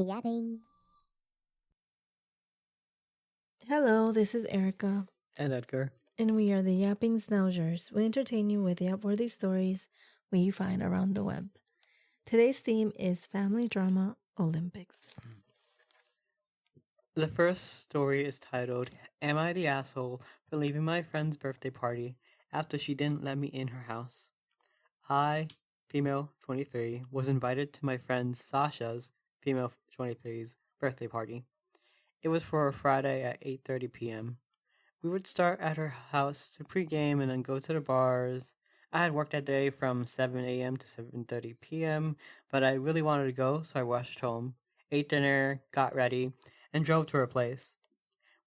Yapping. Hello, this is Erica, And Edgar. and we are the Yapping Schnauzers. We entertain you with yap-worthy stories we find around the web. Today's theme is Family Drama Olympics. The first story is titled, Am I the Asshole for Leaving My Friend's Birthday Party After She Didn't Let Me in Her House? I, female 23, was invited to my friend Sasha's, female 23's, birthday party. It was for a Friday at 8:30 p.m. We would start at her house to pregame and then go to the bars. I had worked that day from 7 a.m. to 7:30 p.m., but I really wanted to go, so I rushed home, ate dinner, got ready, and drove to her place.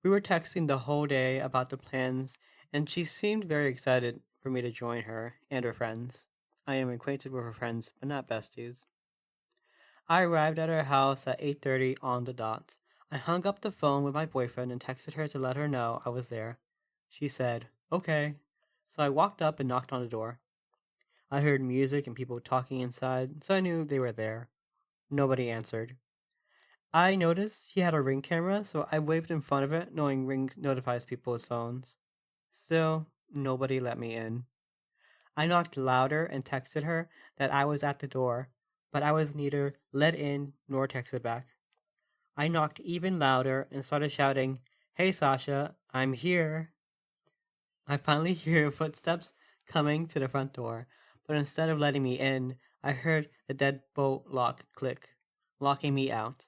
We were texting the whole day about the plans, and she seemed very excited for me to join her and her friends. I am acquainted with her friends, but not besties. I arrived at her house at 8:30 on the dot. I hung up the phone with my boyfriend and texted her to let her know I was there. She said, okay. So I walked up and knocked on the door. I heard music and people talking inside, so I knew they were there. Nobody answered. I noticed she had a Ring camera, so I waved in front of it, knowing Ring notifies people's phones. Still, nobody let me in. I knocked louder and texted her that I was at the door, but I was neither let in nor texted back. I knocked even louder and started shouting, Hey Sasha, I'm here. I finally hear footsteps coming to the front door, but instead of letting me in, I heard the deadbolt lock click, locking me out.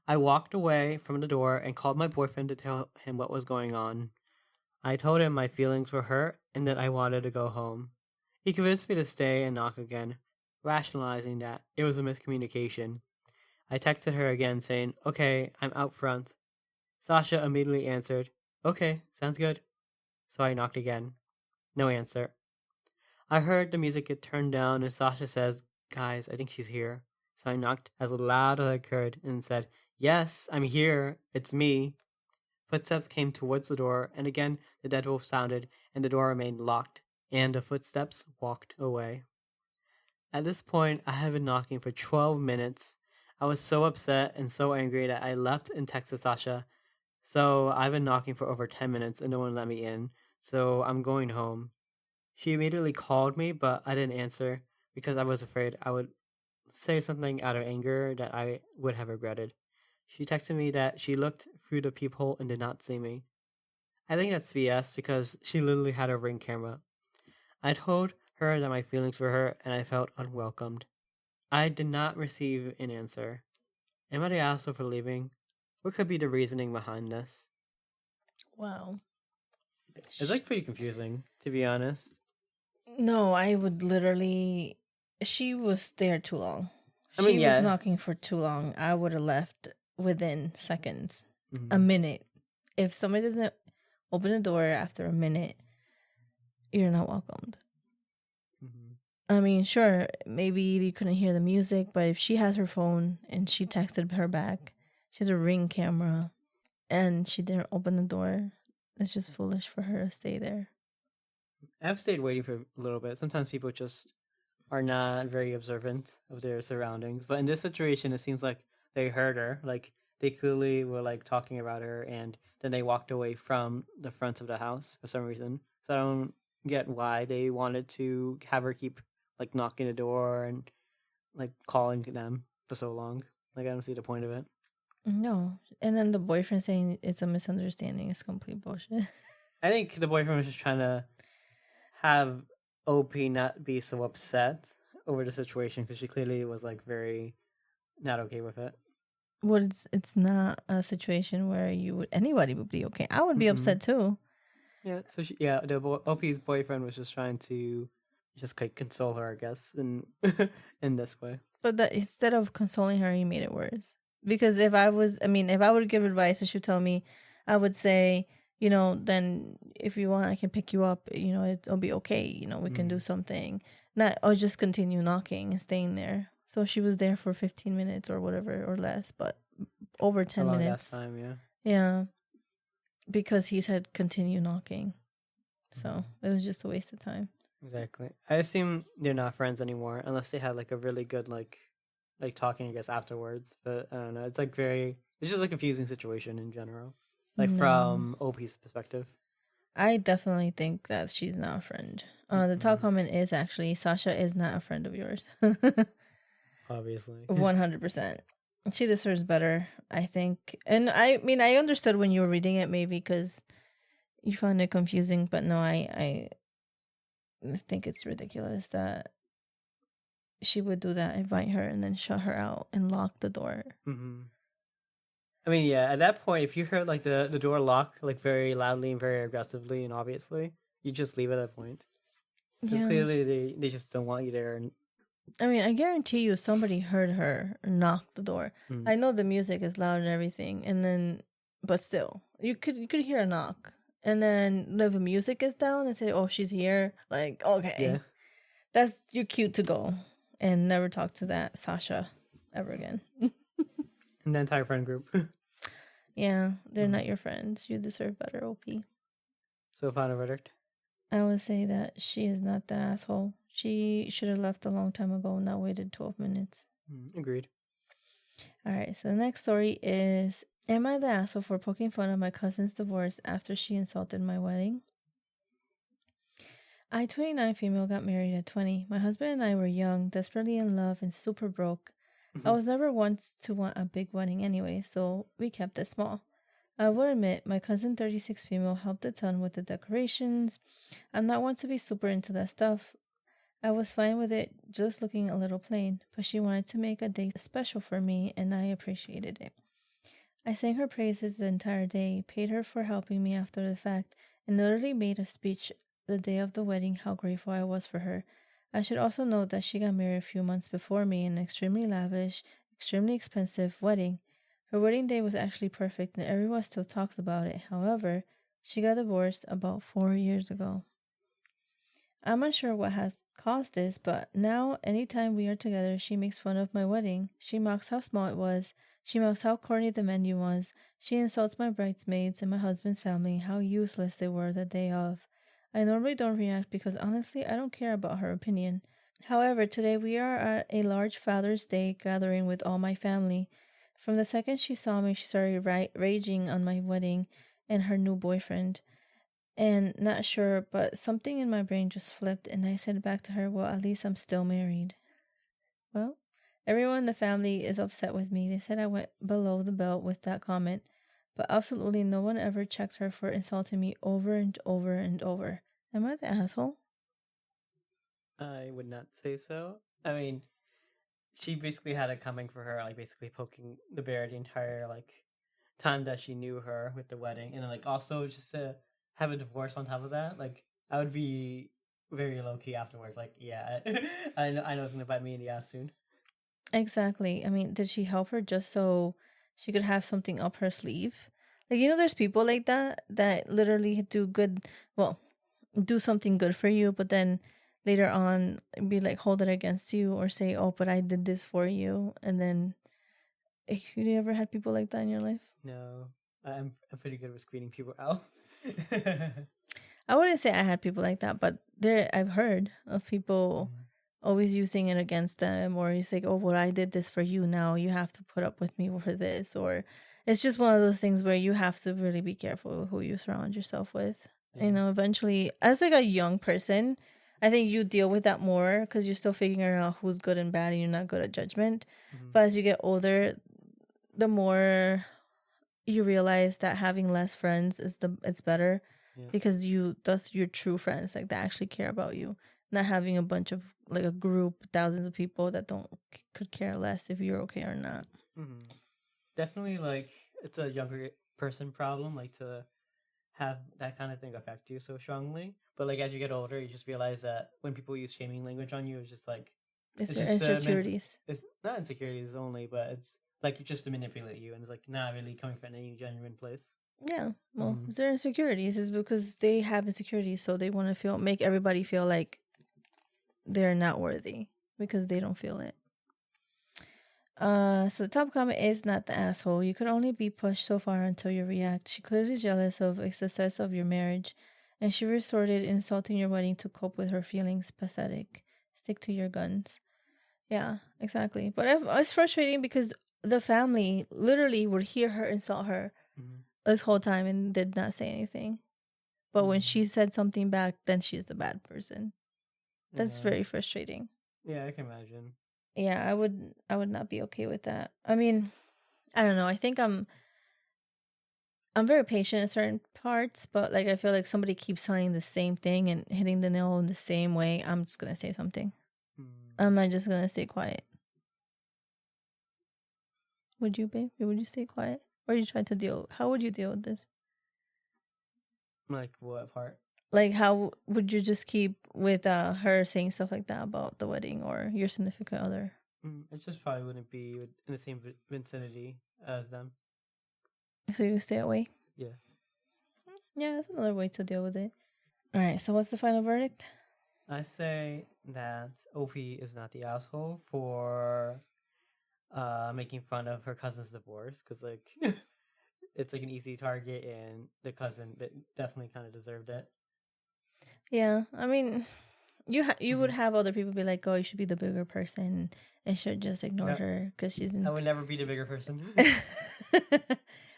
I walked away from the door and called my boyfriend to tell him what was going on. I told him my feelings were hurt and that I wanted to go home. He convinced me to stay and knock again, rationalizing that it was a miscommunication. I texted her again saying, okay, I'm out front. Sasha immediately answered, okay, sounds good. So I knocked again. No answer. I heard the music get turned down and Sasha says, guys, I think she's here. So I knocked as loud as I could and said, yes, I'm here. It's me. Footsteps came towards the door, and again the deadbolt sounded, and the door remained locked, and the footsteps walked away. At this point, I had been knocking for 12 minutes. I was so upset and so angry that I left and texted Sasha. So I've been knocking for over 10 minutes and no one let me in, so I'm going home. She immediately called me, but I didn't answer because I was afraid I would say something out of anger that I would have regretted. She texted me that she looked through the peephole and did not see me. I think that's BS because she literally had a Ring camera. I told her that my feelings were hurt and I felt unwelcomed. I did not receive an answer. Am I the asshole for leaving? What could be the reasoning behind this? Wow. It's pretty confusing, to be honest. No, I would literally. She was there too long. She was knocking for too long. I would have left within seconds. Mm-hmm. A minute. If somebody doesn't open the door after a minute, you're not welcomed. Mm-hmm. I mean, sure, maybe you couldn't hear the music, but if she has her phone and she texted her back, she has a Ring camera, and she didn't open the door, it's just foolish for her to stay there. I've stayed waiting for a little bit. Sometimes people just are not very observant of their surroundings. But in this situation, it seems like they heard her. Like, they clearly were, talking about her, and then they walked away from the front of the house for some reason. So I don't get why they wanted to have her keep, knocking the door and, calling them for so long. I don't see the point of it. No. And then the boyfriend saying it's a misunderstanding is complete bullshit. I think the boyfriend was just trying to have OP not be so upset over the situation because she clearly was very not okay with it. Well, it's not a situation where anybody would be okay. I would be upset too. Yeah, so OP's boyfriend was just trying to just console her, I guess, in in this way. But that instead of consoling her, he made it worse. Because if I would give advice and she'd tell me, I would say, then if you want, I can pick you up. It'll be okay. We can do something. Not, or just continue knocking and staying there. So she was there for 15 minutes or whatever or less, but over 10 minutes. Time, yeah. Yeah. Because he said continue knocking. So it was just a waste of time. Exactly. I assume they're not friends anymore unless they had a really good like talking, I guess, afterwards. But I don't know. It's like it's just a confusing situation in general, like No. from OP's perspective. I definitely think that she's not a friend. The top Mm-mm, comment is actually Sasha is not a friend of yours. obviously. 100%. She deserves better, I think. And I mean, I understood when you were reading it, maybe because you found it confusing, but no, I think it's ridiculous that she would do that, invite her, and then shut her out and lock the door. hmm I mean, yeah. At that point, if you heard like the door lock like very loudly and very aggressively and obviously, you just leave at that point because Yeah. clearly they just don't want you there. And I mean, I guarantee you somebody heard her knock the door. mm, I know the music is loud and everything, and then but still, you could hear a knock. And then if the music is down and say, "Oh, she's here." Like, yeah, okay. That's you're cute to go and never talk to that Sasha ever again. and the entire friend group. Yeah, they're Mhm. not your friends. You deserve better, OP. So final verdict. I would say that she is not the asshole. She should have left a long time ago, not waited 12 minutes. Agreed. All right, so the next story is: Am I the asshole for poking fun at my cousin's divorce after she insulted my wedding? I, 29 female, got married at 20. My husband and I were young, desperately in love, and super broke. I Mhm. was never one to want a big wedding anyway, so we kept it small. I will admit, my cousin 36 female helped a ton with the decorations. I'm not one to be super into that stuff. I was fine with it just looking a little plain, but she wanted to make a day special for me, and I appreciated it. I sang her praises the entire day, paid her for helping me after the fact, and literally made a speech the day of the wedding how grateful I was for her. I should also note that she got married a few months before me in an extremely lavish, extremely expensive wedding. Her wedding day was actually perfect and everyone still talks about it. However, she got divorced about 4 years ago. I'm unsure what has caused this, but now anytime we are together, she makes fun of my wedding. She mocks how small it was. She mocks how corny the menu was. She insults my bridesmaids and my husband's family, how useless they were the day of. I normally don't react because honestly, I don't care about her opinion. However, today we are at a large Father's Day gathering with all my family. From the second she saw me, she started raging on my wedding and her new boyfriend. And not sure, but something in my brain just flipped, and I said back to her, "Well, at least I'm still married." Well, everyone in the family is upset with me. They said I went below the belt with that comment, but absolutely no one ever checked her for insulting me over and over and over. Am I the asshole? I would not say so. I mean, she basically had it coming for her, like basically poking the bear the entire like time that she knew her with the wedding, and then like also just to have a divorce on top of that. Like I would be very low key afterwards. Like yeah, I know it's gonna bite me in the ass soon. Exactly. I mean, did she help her just so she could have something up her sleeve? Like, there's people like that literally do good, well, do something good for you, but then later on be like hold it against you or say, "Oh, but I did this for you," and then you ever had people like that in your life? No, I'm pretty good with screening people out. I wouldn't say I had people like that, but there I've heard of people Mm, always using it against them, or he's like, "Oh, well, I did this for you. Now you have to put up with me for this," or it's just one of those things where you have to really be careful with who you surround yourself with. yeah. Eventually, as like a young person, I think you deal with that more because you're still figuring out who's good and bad, and you're not good at judgment. Mhm, But as you get older, the more you realize that having less friends is it's better yeah. because that's your true friends, like that actually care about you, not having a bunch of like a group thousands of people that don't could care less if you're okay or not. hmm Definitely, like it's a younger person problem, like to have that kind of thing affect you so strongly. But like as you get older, you just realize that when people use shaming language on you, it's just like It's it's their just insecurities. it's not insecurities only, but it's like just to manipulate you, and it's like not really coming from any genuine place. Yeah, well, Mm-hmm. it's their insecurities is because they have insecurities, so they want to make everybody feel like they're not worthy because they don't feel it. So the top comment is not the asshole. You could only be pushed so far until you react. She clearly is jealous of the success of your marriage, and she resorted insulting your wedding to cope with her feelings. Pathetic. Stick to your guns. Yeah, exactly. But it's frustrating because the family literally would hear her insult her Mm-hmm. this whole time and did not say anything. But when she said something back, then she's the bad person. That's Yeah. very frustrating. Yeah, I can imagine. Yeah, I would not be okay with that. I mean, I don't know. I think I'm very patient in certain parts, but like I feel like somebody keeps saying the same thing and hitting the nail in the same way, I'm just gonna say something. I'm not just gonna stay quiet. Would you, babe? Would you stay quiet? Or you try to deal? How would you deal with this? Like what part? Like, how would you just keep with her saying stuff like that about the wedding or your significant other? It just probably wouldn't be in the same vicinity as them. So you stay away. Yeah. Yeah, that's another way to deal with it. All right. So what's the final verdict? I say that OP is not the asshole for making fun of her cousin's divorce because like it's like an easy target and the cousin definitely kind of deserved it. Yeah, I mean, you would have other people be like, "Oh, you should be the bigger person and should just ignore No, her because she's I in." would never be the bigger person.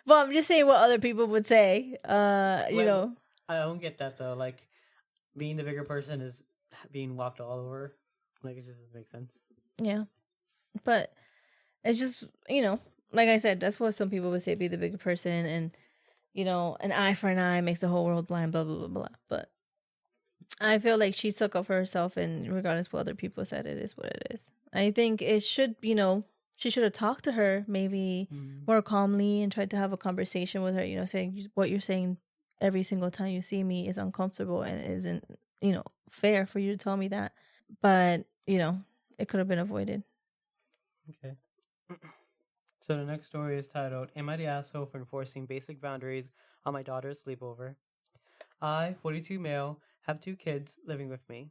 Well, I'm just saying what other people would say. You Like, know. I don't get that though. Like being the bigger person is being walked all over. Like it just doesn't make sense. Yeah, but it's just like I said, that's what some people would say: be the bigger person, and an eye for an eye makes the whole world blind. Blah blah blah blah. But I feel like she took up for herself, and regardless what other people said, it is what it is. I think it should, she should have talked to her maybe more calmly and tried to have a conversation with her. Saying what you're saying every single time you see me is uncomfortable and isn't, fair for you to tell me that. But it could have been avoided. Okay. So the next story is titled, Am I the Asshole for Enforcing Basic Boundaries on My Daughter's Sleepover? I, 42 male, have 2 kids living with me.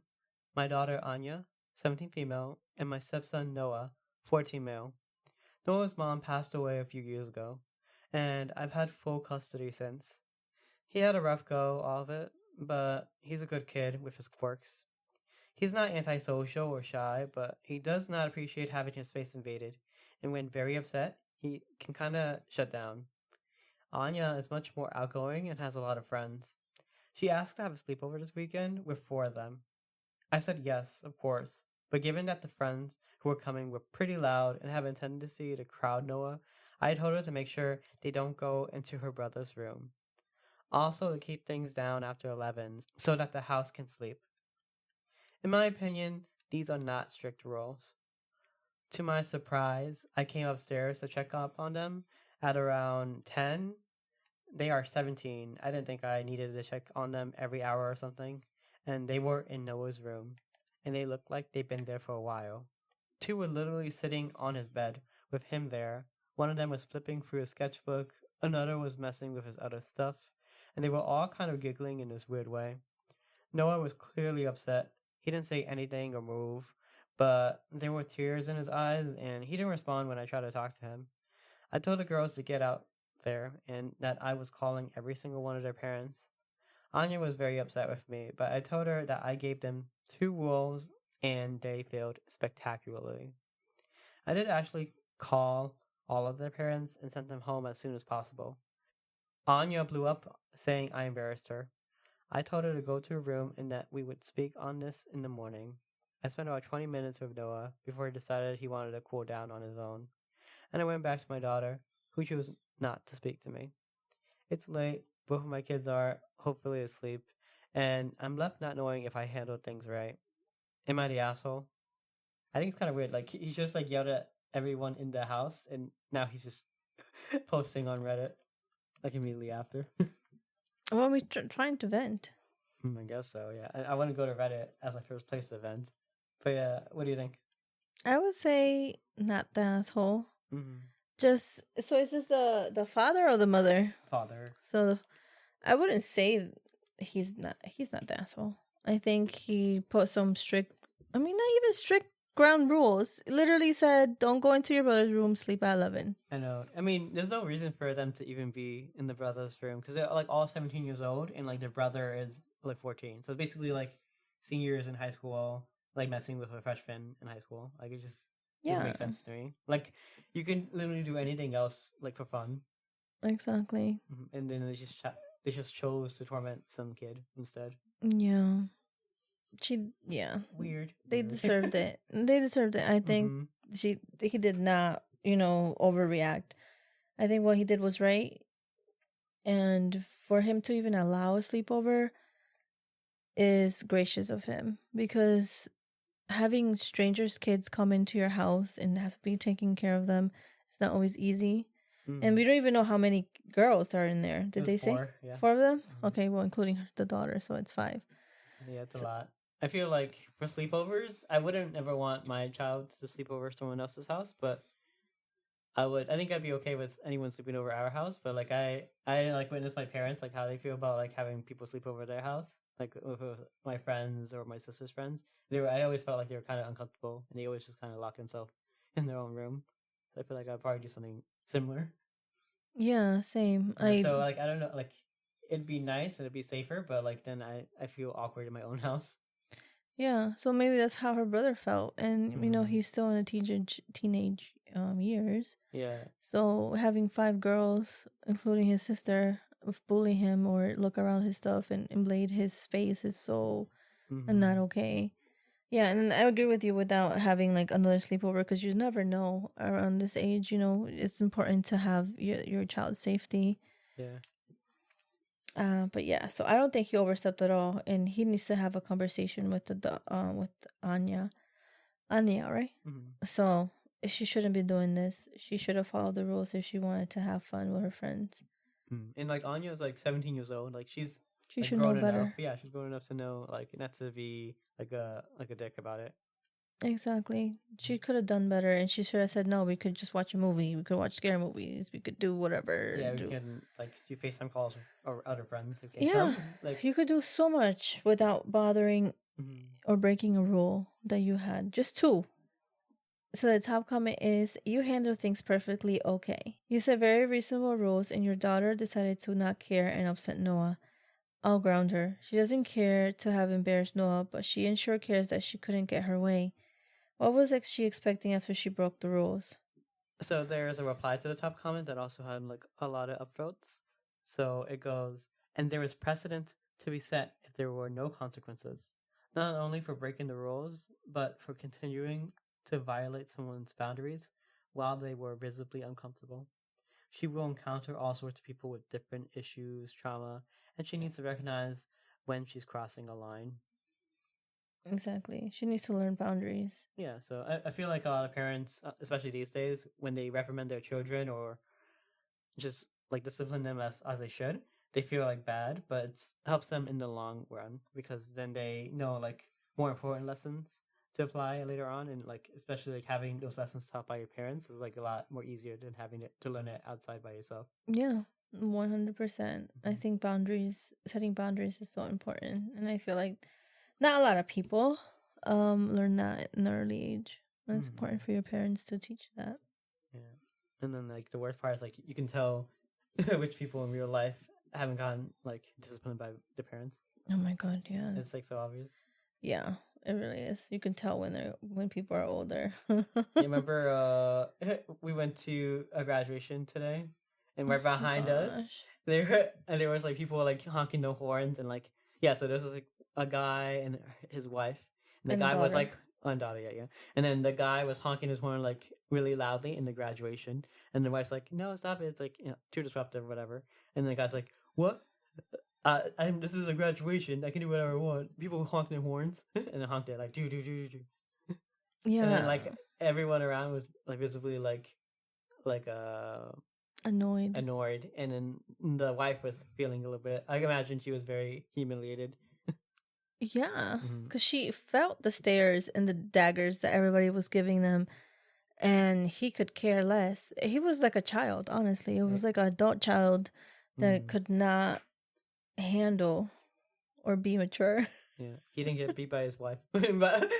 My daughter Anya, 17 female, and my stepson Noah, 14 male. Noah's mom passed away a few years ago, and I've had full custody since. He had a rough go of it, but he's a good kid with his quirks. He's not antisocial or shy, but he does not appreciate having his space invaded, and when very upset, he can kind of shut down. Anya is much more outgoing and has a lot of friends. She asked to have a sleepover this weekend with 4 of them. I said yes, of course, but given that the friends who were coming were pretty loud and have a tendency to crowd Noah, I told her to make sure they don't go into her brother's room. Also, to keep things down after 11 so that the house can sleep. In my opinion, these are not strict rules. To my surprise, I came upstairs to check up on them at around 10. They are 17. I didn't think I needed to check on them every hour or something. And they were in Noah's room. And they looked like they'd been there for a while. 2 were literally sitting on his bed with him there. One of them was flipping through his sketchbook. Another was messing with his other stuff. And they were all kind of giggling in this weird way. Noah was clearly upset. He didn't say anything or move, but there were tears in his eyes, and he didn't respond when I tried to talk to him. I told the girls to get out there and that I was calling every single one of their parents. Anya was very upset with me, but I told her that I gave them 2 rules and they failed spectacularly. I did actually call all of their parents and sent them home as soon as possible. Anya blew up saying I embarrassed her. I told her to go to her room and that we would speak on this in the morning. I spent about 20 minutes with Noah before he decided he wanted to cool down on his own. And I went back to my daughter, who chose not to speak to me. It's late, both of my kids are hopefully asleep, and I'm left not knowing if I handled things right. Am I the asshole? I think it's kind of weird. Like, he just like yelled at everyone in the house, and now he's just posting on Reddit, like immediately after. Well, we're trying to vent. I guess so, yeah. I want to go to Reddit as my first place to vent. But yeah, what do you think? I would say not the asshole. Mm-hmm. Just so is this the father or the mother? Father. So I wouldn't say he's not the asshole. I think he put some strict, I mean not even strict ground rules. Literally said don't go into your brother's room, sleep at 11. I know. I mean, there's no reason for them to even be in the brother's room because they're like all 17 years old and like their brother is like 14. So basically like seniors in high school like messing with a freshman in high school. Like it just doesn't Yeah, make sense to me. Like you can literally do anything else like for fun, exactly. and then they just chose to torment some kid instead. Yeah. Yeah. Weird. They Weird. deserved it. They deserved it. I think Mm-hmm. he did not, overreact. I think what he did was right. And for him to even allow a sleepover is gracious of him, because having strangers' kids come into your house and have to be taking care of them is not always easy. And we don't even know how many girls are in there. Did they say? 4, yeah. 4 of them? Okay, well, including the daughter, so it's 5. Yeah, it's a lot. I feel like for sleepovers, I wouldn't ever want my child to sleep over someone else's house, but I think I'd be okay with anyone sleeping over our house, but like I like witness my parents, like how they feel about like having people sleep over their house, like with my friends or my sister's friends. I always felt like they were kind of uncomfortable, and they always just kind of lock themselves in their own room. So I feel like I'd probably do something similar. Yeah, same. So like I don't know, like it'd be nice and it'd be safer, but like then I feel awkward in my own house. Yeah, so maybe that's how her brother felt, and he's still in a teenage years. Yeah. So having 5 girls, including his sister, bully him or look around his stuff and blade his face is so not okay. Yeah, and I agree with you without having like another sleepover, because you never know around this age. It's important to have your child's safety. Yeah. But yeah, so I don't think he overstepped at all, and he needs to have a conversation with with Anya, right? Mm-hmm. So she shouldn't be doing this. She should have followed the rules if she wanted to have fun with her friends. And like Anya is like 17 years old. Like she like, should know better. Enough. Yeah, she's grown enough to know like not to be like a dick about it. Exactly. She could have done better, and she should have said, no, we could just watch a movie. We could watch scary movies. We could do whatever. Yeah, we can like do FaceTime calls or other friends. Okay. Yeah, like you could do so much without bothering or breaking a rule that you had. Just 2. So the top comment is, you handle things perfectly okay. You set very reasonable rules, and your daughter decided to not care and upset Noah. I'll ground her. She doesn't care to have embarrassed Noah, but she sure cares that she couldn't get her way. What was she expecting after she broke the rules? So there's a reply to the top comment that also had like a lot of upvotes. So it goes, and there is precedent to be set if there were no consequences, not only for breaking the rules, but for continuing to violate someone's boundaries while they were visibly uncomfortable. She will encounter all sorts of people with different issues, trauma, and she needs to recognize when she's crossing a line. Exactly. She needs to learn boundaries. Yeah, so I feel like a lot of parents, especially these days, when they reprimand their children or just like discipline them as they should, they feel like bad, but it helps them in the long run because then they know like more important lessons to apply later on, and like especially like having those lessons taught by your parents is like a lot more easier than having it to learn it outside by yourself. Yeah, 100%. I think setting boundaries is so important, and I feel like not a lot of people learn that in an early age. And it's important for your parents to teach that. Yeah, and then like the worst part is like you can tell which people in real life haven't gotten like disciplined by the parents. Oh my god, yeah. It's like so obvious. Yeah, it really is. You can tell when people are older. You remember we went to a graduation today, and right behind us there was like people like honking their horns, and like so there was like a guy and his wife, and the guy was like daughter, yeah. And then the guy was honking his horn like really loudly in the graduation, and the wife's like, "No, stop it! It's like too disruptive, or whatever." And the guy's like, "What? This is a graduation. I can do whatever I want." People honk their horns, and they honked it like do. Yeah. And then like everyone around was like visibly like annoyed, and then the wife was feeling a little bit. I imagine she was very humiliated. Yeah, because she felt the stares and the daggers that everybody was giving them, and he could care less. He was like a child, honestly. It was like an adult child that could not handle or be mature. Yeah, he didn't get beat by his wife, but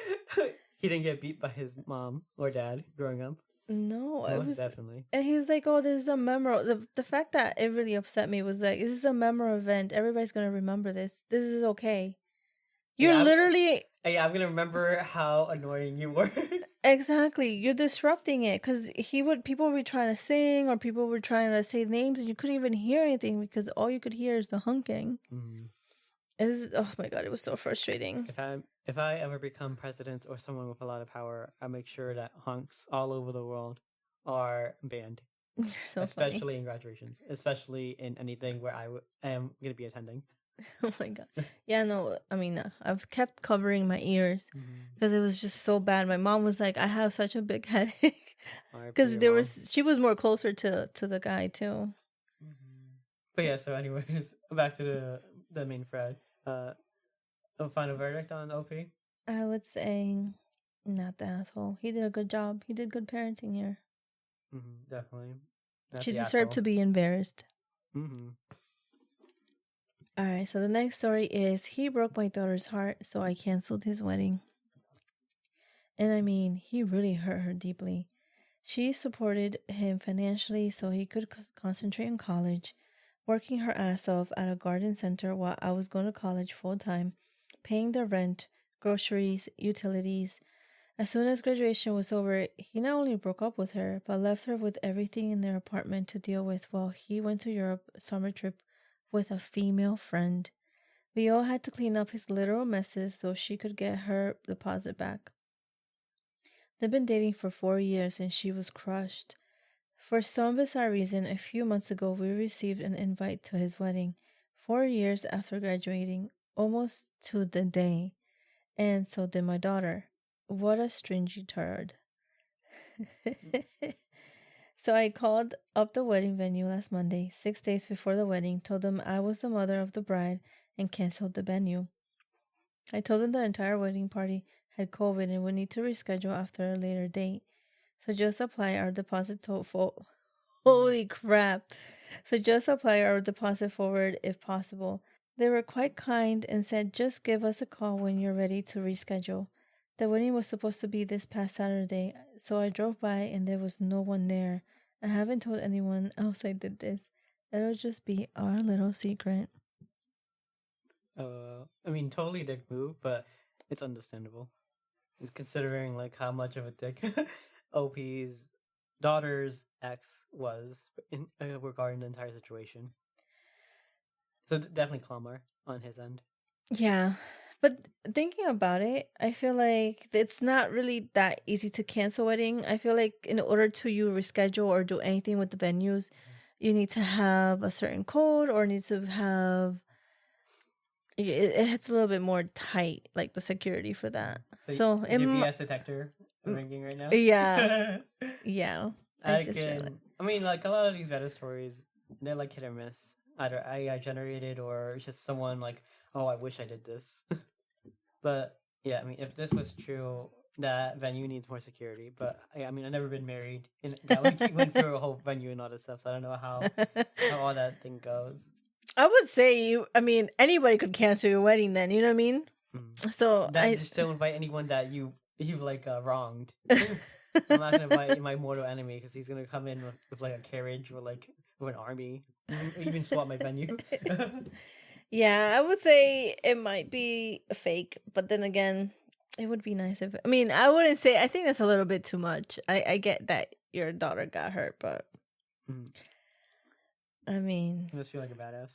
he didn't get beat by his mom or dad growing up. No, it was definitely. And he was like, "Oh, this is a memorable." The fact that it really upset me was like, "This is a memorable event. Everybody's gonna remember this. This is okay." You're Yeah, literally I'm gonna remember how annoying you were. exactly. You're disrupting it because people would be trying to sing or people were trying to say names and you couldn't even hear anything because all you could hear is the honking. Oh my god, it was so frustrating. If I ever become president or someone with a lot of power, I make sure that honks all over the world are banned. You're so especially funny. in graduations, especially in anything where I am going to be attending. Oh my god. Yeah, no, I mean, I've kept covering my ears because it was just so bad. My mom was like, "I have such a big headache," because she was more closer to the guy too. But yeah, so anyways, back to the main thread. A final verdict on OP. I would say not the asshole. He did a good job. He did good parenting here. Definitely. Not She the deserved asshole. to be embarrassed. Alright, so the next story is he broke my daughter's heart, so I canceled his wedding. And I mean, he really hurt her deeply. She supported him financially so he could concentrate on college, working her ass off at a garden center while I was going to college full time, paying the rent, groceries, utilities. As soon as graduation was over, he not only broke up with her, but left her with everything in their apartment to deal with while he went to Europe summer trip with a female friend. We all had to clean up his literal messes so she could get her deposit back. They've been dating for 4 years and she was crushed. For some bizarre reason, a few months ago, we received an invite to his wedding, 4 years after graduating, almost to the day. And so did my daughter. What a stringy turd. So I called up the wedding venue last Monday, 6 days before the wedding, told them I was the mother of the bride, and canceled the venue. I told them the entire wedding party had COVID and would need to reschedule after a later date. So just apply our deposit Holy crap. So just apply our deposit forward if possible. They were quite kind and said just give us a call when you're ready to reschedule. The wedding was supposed to be this past Saturday, so I drove by and there was no one there. I haven't told anyone else I did this. It'll just be our little secret. I mean, totally dick move, but it's understandable. Considering like how much of a dick OP's daughter's ex was in regarding the entire situation. So definitely Clamor on his end. Yeah, but thinking about it, I feel like it's not really that easy to cancel wedding. I feel like in order to you reschedule or do anything with the venues, you need to have a certain code or need to have it's a little bit more tight, like the security for that. So is your BS detector ringing right now? Yeah, yeah. I mean, like a lot of these Reddit stories, they're like hit or miss. Either AI generated or it's just someone like, oh, I wish I did this. But yeah, I mean, if this was true, that venue needs more security. But I mean, I've never been married, and we went through a whole venue and all this stuff, so I don't know how all that thing goes. I would say I mean, anybody could cancel your wedding then, you know what I mean? So that just don't invite anyone that you've like wronged. I'm not gonna invite my mortal enemy because he's gonna come in with like a carriage or like with an army, even swap my venue. Yeah, I would say it might be a fake, but then again, it would be nice if I mean, I wouldn't say I think that's a little bit too much. I get that your daughter got hurt, but I mean, you must feel like a badass.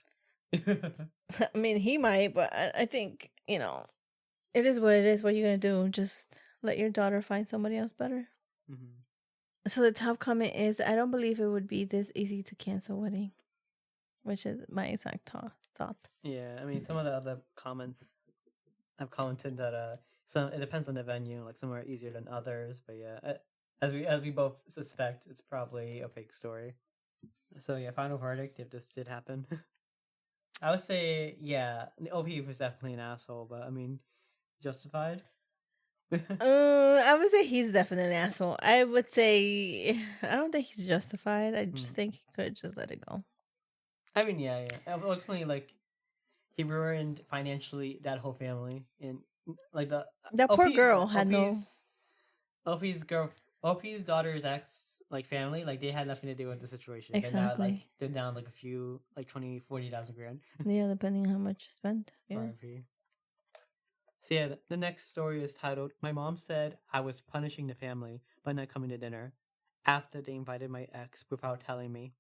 I mean, he might, but I think, it is what it is. What are you going to do? Just let your daughter find somebody else better? So the top comment is, I don't believe it would be this easy to cancel wedding, which is my exact thought. Yeah, I mean, some of the other comments I've commented that some it depends on the venue. Like some are easier than others, but yeah, as we both suspect, it's probably a fake story. So yeah, final verdict if this did happen. I would say yeah, the OP was definitely an asshole, but I mean, justified. I would say he's definitely an asshole. I would say I don't think he's justified. I just think he could just let it go. I mean, yeah. Ultimately, like he ruined financially that whole family, and like that poor girl had OP's daughter's ex like family, like they had nothing to do with the situation. Exactly. They're down like a few, like 20,000-40,000 grand. Yeah, depending on how much you spend. Yeah. So yeah, the next story is titled, My Mom Said I Was Punishing the Family by Not Coming to Dinner after they invited my ex without telling me.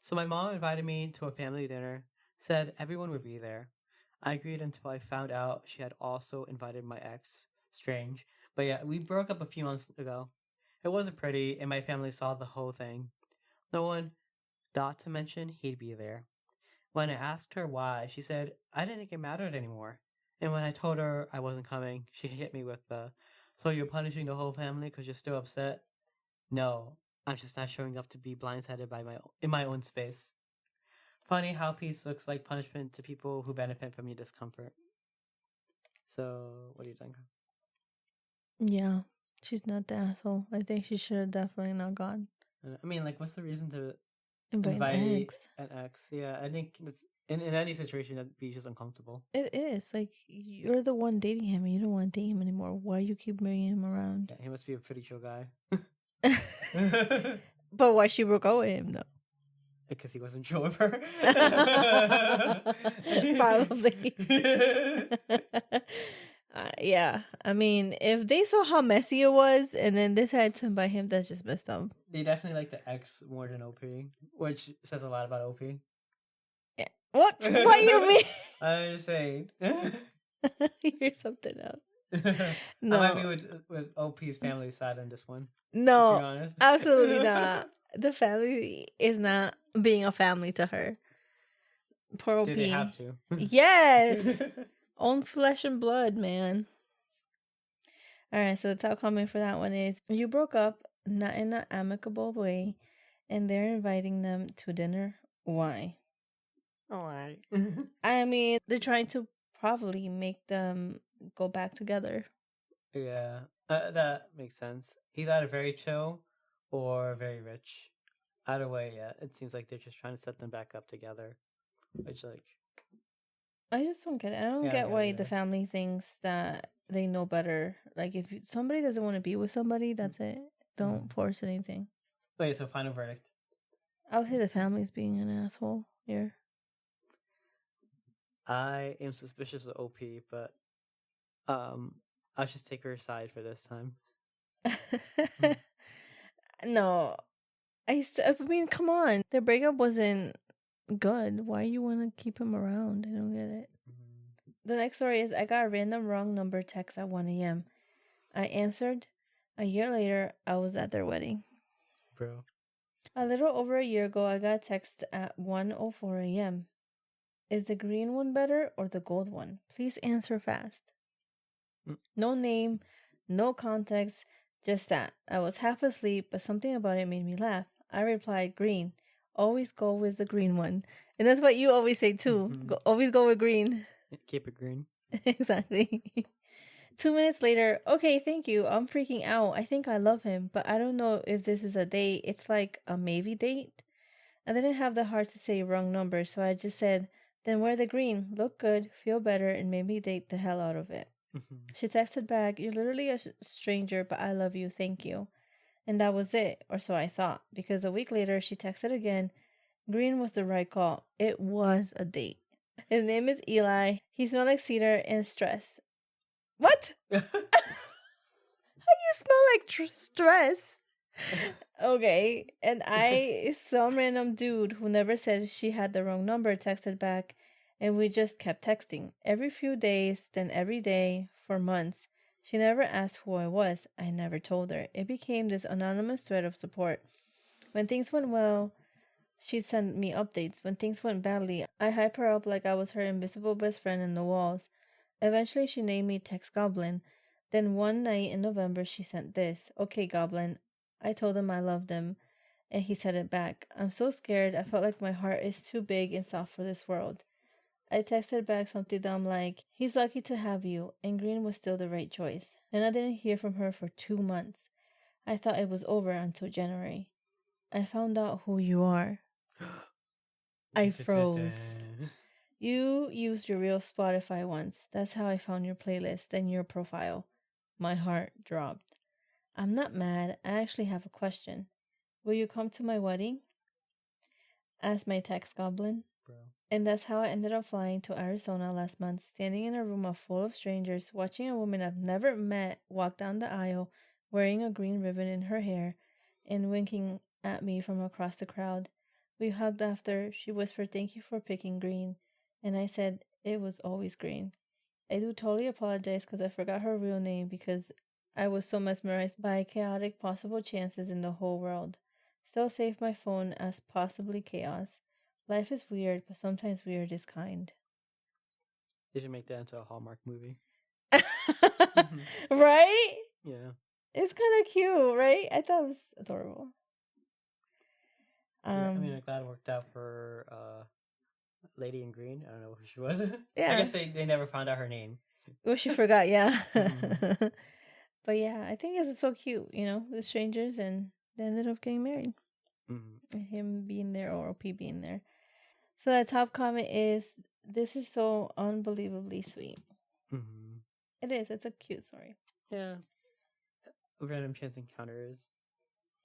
So my mom invited me to a family dinner, said everyone would be there. I agreed until I found out she had also invited my ex. Strange. But yeah, we broke up a few months ago. It wasn't pretty, and my family saw the whole thing. No one thought to mention he'd be there. When I asked her why, she said I didn't think it mattered anymore. And when I told her I wasn't coming, she hit me with the, so you're punishing the whole family because you're still upset? No, I'm just not showing up to be blindsided by in my own space. Funny how peace looks like punishment to people who benefit from your discomfort. So, what do you think? Yeah, she's not the asshole. I think she should have definitely not gone. I mean, like, what's the reason to Invite invite ex. an ex? Yeah, I think it's in any situation that'd be just uncomfortable. It is. Like, you're the one dating him and you don't want to date him anymore. Why you keep bringing him around? Yeah, he must be a pretty chill guy. But why she broke up with him, though? Because he wasn't chill with her. Probably. Yeah. I mean, if they saw how messy it was and then decided to invite him, that's just messed up. They definitely like the ex more than OP, which says a lot about OP. Yeah. What? What do you mean? I'm just saying. You're something else. No. I might be with OP's family side on this one. No, to be honest. absolutely not. The family is not being a family to her. Poor OP. Do they have to? Yes. Own flesh and blood, man. Alright, so the top comment for that one is, you broke up, not in an amicable way, and they're inviting them to dinner. Why? Why? I mean, they're trying to probably make them go back together. Yeah, that makes sense. He's either very chill or very rich. Either way, yeah, it seems like they're just trying to set them back up together. Which, like, I just don't get it. I don't Yeah, I get get why it the either. family thinks that they know better. Like, if somebody doesn't want to be with somebody, that's it. Don't force anything. Wait, so final verdict. I would say the family's being an asshole here. I am suspicious of OP, but I'll just take her side for this time. No, I mean, come on. Their breakup wasn't good. Why you want to keep him around? I don't get it. The next story is, I got a random wrong number text at 1 a.m. I answered. A year later, I was at their wedding. Bro. A little over a year ago, I got a text at 1:04 a.m. Is the green one better or the gold one? Please answer fast. No name, no context, just that. I was half asleep, but something about it made me laugh. I replied, green. Always go with the green one. And that's what you always say too. Always go with green. Keep it green. Exactly. 2 minutes later, okay, thank you. I'm freaking out. I think I love him, but I don't know if this is a date. It's like a maybe date. I didn't have the heart to say wrong number, so I just said, then wear the green. Look good, feel better, and maybe date the hell out of it. She texted back, you're literally a stranger, but I love you. Thank you. And that was it, or so I thought, because a week later, she texted again. Green was the right call. It was a date. His name is Eli. He smelled like cedar and stress. What? How you smell like stress? Okay. And some random dude who never said she had the wrong number texted back, and we just kept texting. Every few days, then every day, for months. She never asked who I was. I never told her. It became this anonymous thread of support. When things went well, she'd send me updates. When things went badly, I hype her up like I was her invisible best friend in the walls. Eventually, she named me Text Goblin. Then one night in November, she sent this. Okay, Goblin. I told him I loved him, and he said it back. I'm so scared. I felt like my heart is too big and soft for this world. I texted back something dumb like, he's lucky to have you, and green was still the right choice. And I didn't hear from her for 2 months. I thought it was over until January. I found out who you are. I froze. You used your real Spotify once. That's how I found your playlist and your profile. My heart dropped. I'm not mad. I actually have a question. Will you come to my wedding? Asked my text goblin. Bro. And that's how I ended up flying to Arizona last month, standing in a room full of strangers, watching a woman I've never met walk down the aisle wearing a green ribbon in her hair and winking at me from across the crowd. We hugged after. She whispered, "Thank you for picking green." And I said, "It was always green." I do totally apologize because I forgot her real name because I was so mesmerized by chaotic possible chances in the whole world. Still save my phone as possibly chaos. Life is weird, but sometimes weird is kind. They should make that into a Hallmark movie. Right? Yeah. It's kind of cute, right? I thought it was adorable. Yeah, I mean, I'm glad it worked out for Lady in Green. I don't know who she was. Yeah. I guess they never found out her name. Well, she forgot, yeah. But yeah, I think it's so cute, the strangers, and they ended up getting married. Him being there or OP being there. So that top comment is, "This is so unbelievably sweet." It is. It's a cute story. Yeah. Random chance encounters.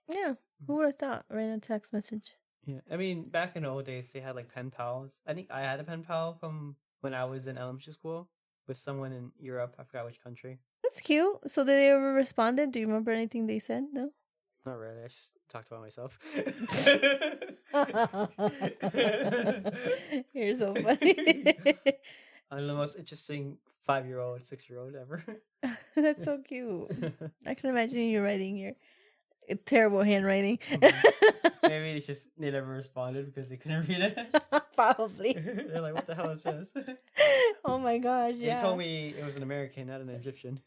Yeah. Who would have thought? Random text message. Yeah. I mean, back in the old days, they had like pen pals. I think I had a pen pal from when I was in elementary school with someone in Europe. I forgot which country. That's cute. So did they ever responded? Do you remember anything they said? No? Not really. I just talked about myself. You're so funny. I'm the most interesting 5-year-old, 6-year-old ever. That's so cute. I can imagine you writing your terrible handwriting. Maybe they never responded because they couldn't read it. Probably. They're like, "What the hell is this?" Oh my gosh, yeah. They told me it was an American, not an Egyptian.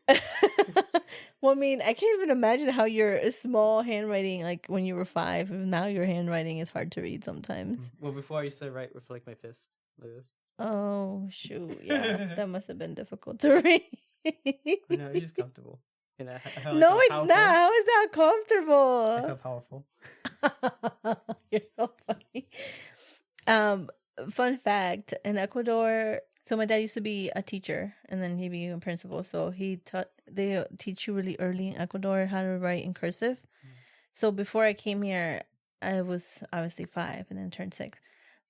Well, I mean, I can't even imagine how your small handwriting, like when you were 5, now your handwriting is hard to read sometimes. Well, before I used to write with like my fist, like this. Oh, shoot. Yeah, that must have been difficult to read. No, it's just comfortable. And no, it's powerful. not. How is that comfortable? I feel powerful. You're so funny. Fun fact, in Ecuador, so my dad used to be a teacher and then he became a principal. So they teach you really early in Ecuador how to write in cursive. So before I came here, I was obviously 5 and then turned 6.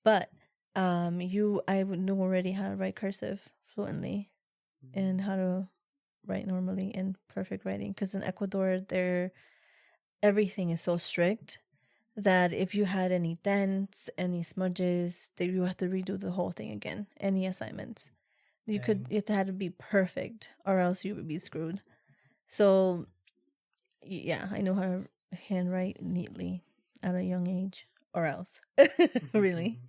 But I knew already how to write cursive fluently and how to write normally in perfect writing. Because in Ecuador, everything is so strict that if you had any dents, any smudges, you have to redo the whole thing again. Any assignments, you had to be perfect, or else you would be screwed. So, yeah, I know how to handwrite neatly at a young age, or else, really.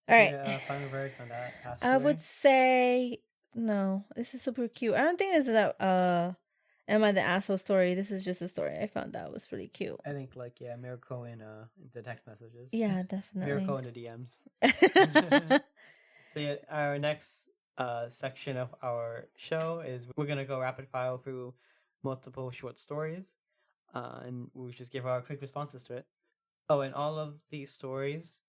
All right. Yeah, final verdict on that. I would say no. This is super cute. I don't think this is Am I the Asshole story. This is just a story I found that was pretty cute. I think Miracle in the text messages. Yeah, definitely. Miracle in the DMs. So yeah, our next section of our show is we're gonna go rapid fire through multiple short stories, and we'll just give our quick responses to it. Oh, and all of these stories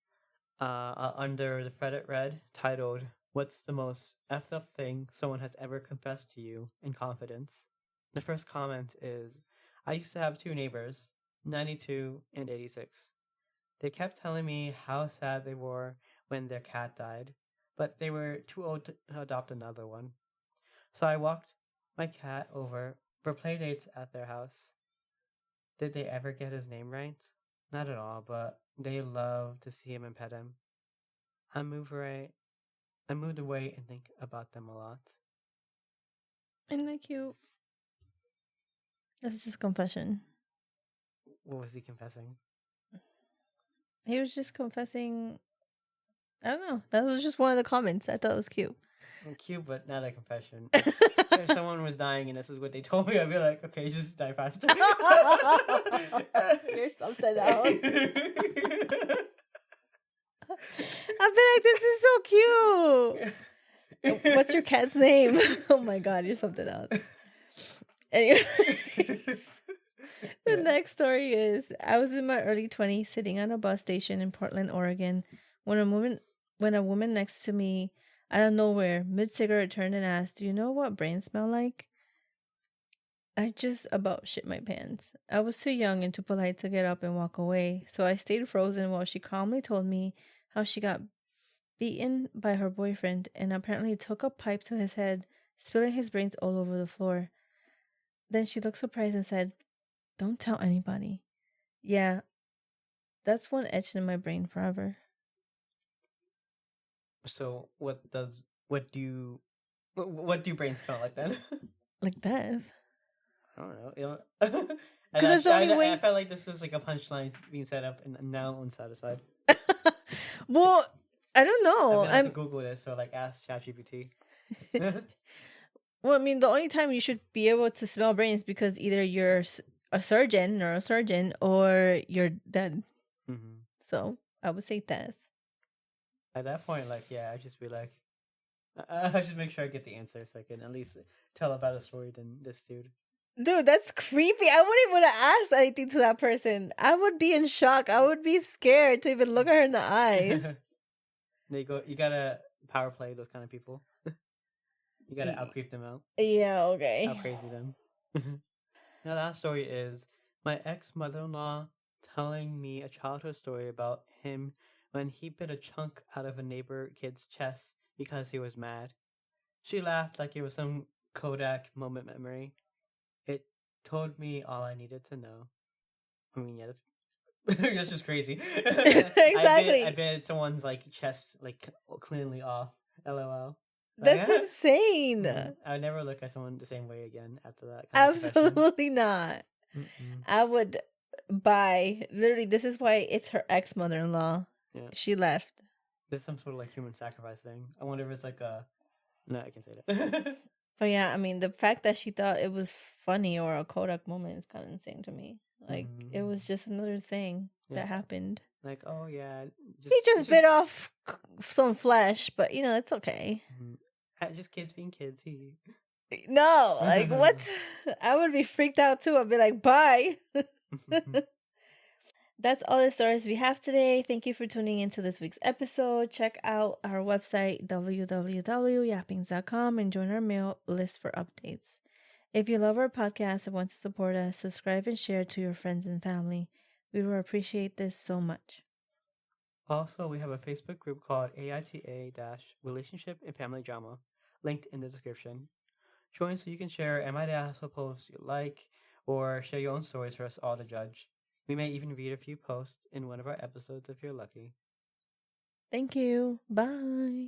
are under the Reddit Red titled "What's the most effed up thing someone has ever confessed to you in confidence?" The first comment is, "I used to have 2 neighbors, 92 and 86. They kept telling me how sad they were when their cat died, but they were too old to adopt another one. So I walked my cat over for playdates at their house. Did they ever get his name right? Not at all, but they love to see him and pet him. I moved away and think about them a lot." Isn't that cute? That's just a confession. What was he confessing? He was just confessing. I don't know. That was just one of the comments. I thought it was cute. Cute, but not a confession. If someone was dying and this is what they told me, I'd be like, okay, just die faster. You're something else. I'd be like, this is so cute. What's your cat's name? Oh my god, you're something else. Anyways, the next story is, I was in my early 20s sitting on a bus station in Portland, Oregon, when a woman next to me, out of nowhere, mid-cigarette, turned and asked, "Do you know what brains smell like?" I just about shit my pants. I was too young and too polite to get up and walk away, so I stayed frozen while she calmly told me how she got beaten by her boyfriend and apparently took a pipe to his head, spilling his brains all over the floor. Then she looked surprised and said, "Don't tell anybody." Yeah, that's one etched in my brain forever. So what do brains smell like then? Like death. I don't know. Because that's the only way. I felt like this was like a punchline being set up, and now I'm unsatisfied. Well, I don't know. I'm gonna have to Google this or like ask ChatGPT. Well, I mean, the only time you should be able to smell brains because either you're a neurosurgeon, or you're dead. Mm-hmm. So I would say death. At that point, like, yeah, I'd just be like, I just make sure I get the answer so I can at least tell a better story than this dude. Dude, that's creepy. I wouldn't want to ask anything to that person. I would be in shock. I would be scared to even look at her in the eyes. You gotta power play those kind of people. You gotta out-creep them out. Yeah, okay. Out-crazy them. Now, that story is my ex-mother-in-law telling me a childhood story about him when he bit a chunk out of a neighbor kid's chest because he was mad. She laughed like it was some Kodak moment memory. It told me all I needed to know. I mean, yeah, that's just crazy. Exactly. I bit someone's like chest like cleanly off. LOL. That's insane. I would never look at someone the same way again after that. Absolutely not. Mm-mm. I would buy. Literally, this is why it's her ex-mother-in-law. Yeah. She left. There's some sort of like human sacrifice thing. I wonder if it's like a... No, I can't say that. But yeah, I mean, the fact that she thought it was funny or a Kodak moment is kind of insane to me. Like, it was just another thing that happened. Like, oh yeah. He just bit off some flesh, but you know, it's okay. Just kids being kids. No, like, what? I would be freaked out too. I'd be like, bye. That's all the stories we have today. Thank you for tuning into this week's episode. Check out our website, www.yappings.com, and join our mail list for updates. If you love our podcast and want to support us, subscribe and share to your friends and family. We will appreciate this so much. Also, we have a Facebook group called AITA-Relationship and Family Drama, linked in the description. Join so you can share Am I the Asshole posts you like, or share your own stories for us all to judge. We may even read a few posts in one of our episodes if you're lucky. Thank you. Bye.